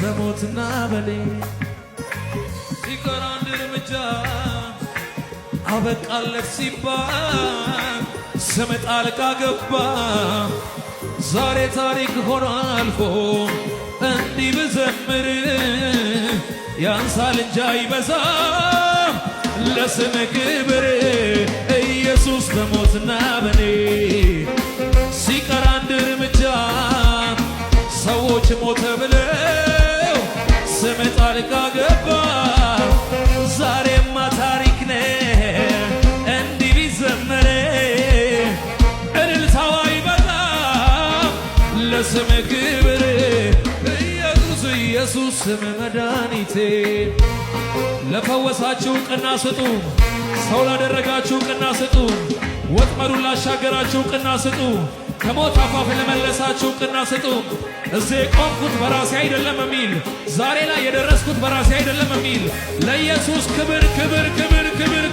በሞትና በኔ ሲቀር አንድ እርምጃ አበቃለት ሲባል ስም ጣልቃ ገባ። ዛሬ ታሪክ ሆኖ አልፎ እንዲህ ብዘምር ያንሳል እንጂ አይበዛም ለስም ክብር። ኢየሱስ በሞትና በኔ ሲቀር አንድ እርምጃ ሰዎች ሞተ ብለው ስም ጣልቃ ገባ። ዛሬማ ታሪክ ነው እንዲህ ቢዘመር እልልታው አይበዛም ለስም ክብር። ኢየሱስ ኢየሱስ ስም መድኃኒቴ። ለፈወሳችሁ ቅና ስጡ። ሰው ላደረጋችሁ ቅና ስጡ። ወጥመዱን ላሻገራችሁ ቅና ስጡ። ከሞት አፋፍ ለመለሳችሁ ቅና ስጡ። እዚህ የቆምኩት በራሴ አይደለም የሚል ዛሬ ላይ የደረስኩት በራሴ አይደለም የሚል ለኢየሱስ ክብር ክብር ክብር ክብር